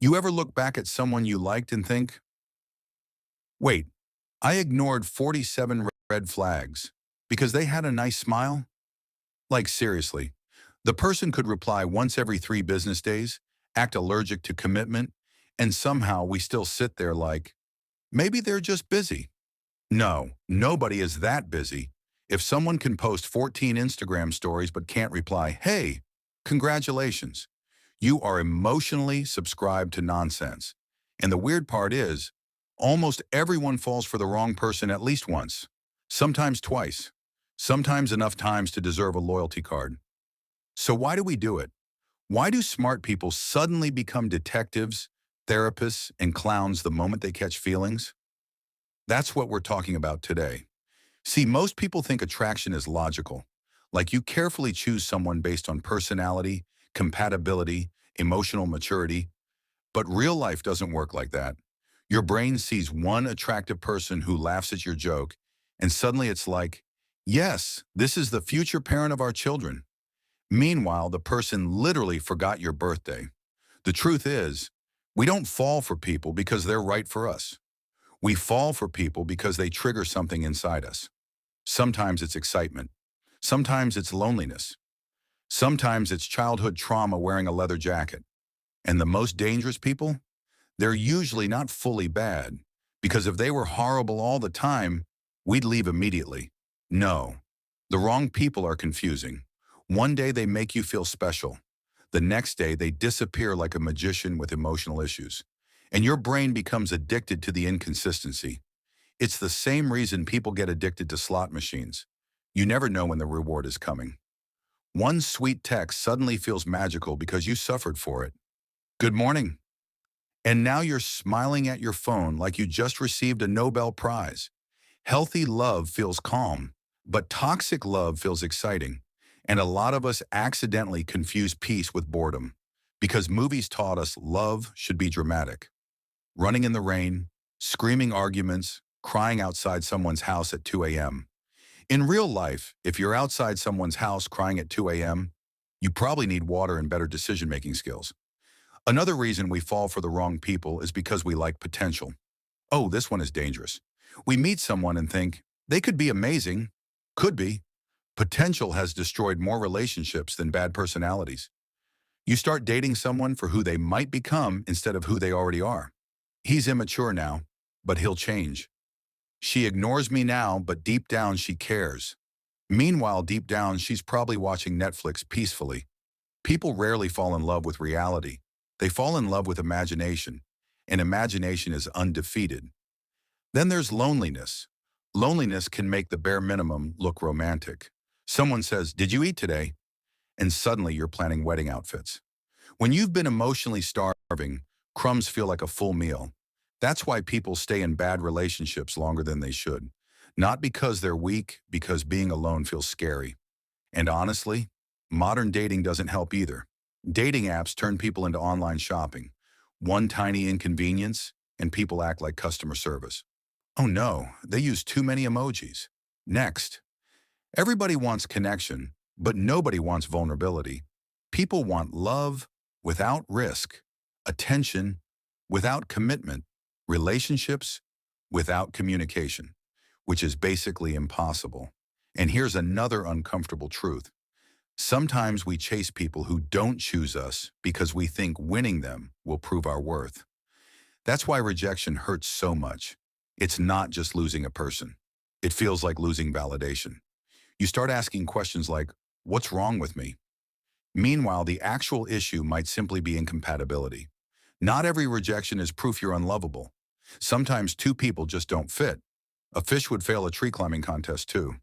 You ever look back at someone you liked and think, wait, I ignored 47 red flags because they had a nice smile? Like seriously, the person could reply once every 3 business days, act allergic to commitment, and somehow we still sit there like, maybe they're just busy. No, nobody is that busy. If someone can post 14 Instagram stories but can't reply, hey, congratulations, you are emotionally subscribed to nonsense. And the weird part is, almost everyone falls for the wrong person at least once, sometimes twice, sometimes enough times to deserve a loyalty card. So why do we do it? Why do smart people suddenly become detectives, therapists, and clowns the moment they catch feelings? That's what we're talking about today. See, most people think attraction is logical, like you carefully choose someone based on personality, compatibility, emotional maturity, but real life doesn't work like that. Your brain sees one attractive person who laughs at your joke, and suddenly it's like, yes, this is the future parent of our children. Meanwhile, the person literally forgot your birthday. The truth is, we don't fall for people because they're right for us. We fall for people because they trigger something inside us. Sometimes it's excitement. Sometimes it's loneliness. Sometimes it's childhood trauma wearing a leather jacket. And the most dangerous people? They're usually not fully bad, because if they were horrible all the time, we'd leave immediately. No, the wrong people are confusing. One day they make you feel special. The next day they disappear like a magician with emotional issues. And your brain becomes addicted to the inconsistency. It's the same reason people get addicted to slot machines. You never know when the reward is coming. One sweet text suddenly feels magical because you suffered for it. Good morning. And now you're smiling at your phone like you just received a Nobel Prize. Healthy love feels calm, but toxic love feels exciting. And a lot of us accidentally confuse peace with boredom because movies taught us love should be dramatic. Running in the rain, screaming arguments, crying outside someone's house at 2 a.m. In real life, if you're outside someone's house crying at 2 a.m., you probably need water and better decision-making skills. Another reason we fall for the wrong people is because we like potential. Oh, this one is dangerous. We meet someone and think, they could be amazing. Could be. Potential has destroyed more relationships than bad personalities. You start dating someone for who they might become instead of who they already are. He's immature now, but he'll change. She ignores me now, but deep down she cares. Meanwhile, deep down, she's probably watching Netflix peacefully. People rarely fall in love with reality. They fall in love with imagination, and imagination is undefeated. Then there's loneliness. Loneliness can make the bare minimum look romantic. Someone says, "Did you eat today?" And suddenly you're planning wedding outfits. When you've been emotionally starving, crumbs feel like a full meal. That's why people stay in bad relationships longer than they should. Not because they're weak, because being alone feels scary. And honestly, modern dating doesn't help either. Dating apps turn people into online shopping. One tiny inconvenience, and people act like customer service. Oh no, they use too many emojis. Next, everybody wants connection, but nobody wants vulnerability. People want love without risk, attention without commitment, relationships without communication, which is basically impossible. And here's another uncomfortable truth. Sometimes we chase people who don't choose us because we think winning them will prove our worth. That's why rejection hurts so much. It's not just losing a person. It feels like losing validation. You start asking questions like, what's wrong with me? Meanwhile, the actual issue might simply be incompatibility. Not every rejection is proof you're unlovable. Sometimes two people just don't fit. A fish would fail a tree climbing contest too.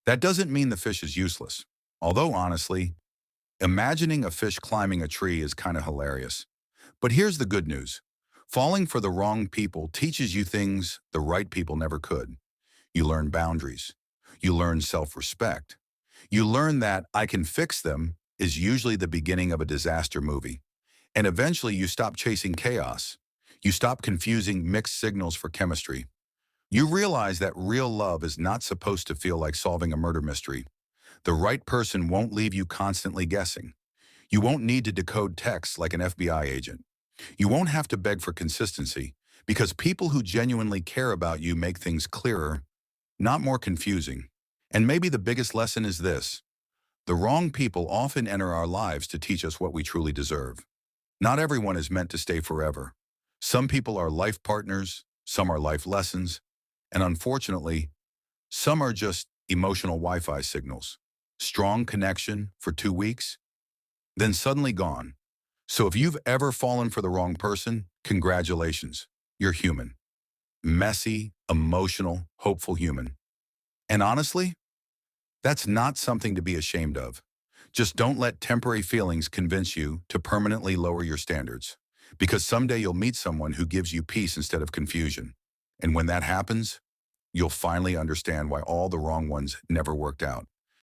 That doesn't mean the fish is useless. Although honestly, imagining a fish climbing a tree is kind of hilarious. But here's the good news. Falling for the wrong people teaches you things the right people never could. You learn boundaries. You learn self-respect. You learn that I can fix them is usually the beginning of a disaster movie. And eventually you stop chasing chaos. You stop confusing mixed signals for chemistry. You realize that real love is not supposed to feel like solving a murder mystery. The right person won't leave you constantly guessing. You won't need to decode texts like an FBI agent. You won't have to beg for consistency because people who genuinely care about you make things clearer, not more confusing. And maybe the biggest lesson is this: the wrong people often enter our lives to teach us what we truly deserve. Not everyone is meant to stay forever. Some people are life partners, some are life lessons, and unfortunately, some are just emotional Wi-Fi signals. Strong connection for 2 weeks, then suddenly gone. So if you've ever fallen for the wrong person, congratulations. You're human. Messy, emotional, hopeful human. And honestly, that's not something to be ashamed of. Just don't let temporary feelings convince you to permanently lower your standards. Because someday you'll meet someone who gives you peace instead of confusion. And when that happens, you'll finally understand why all the wrong ones never worked out.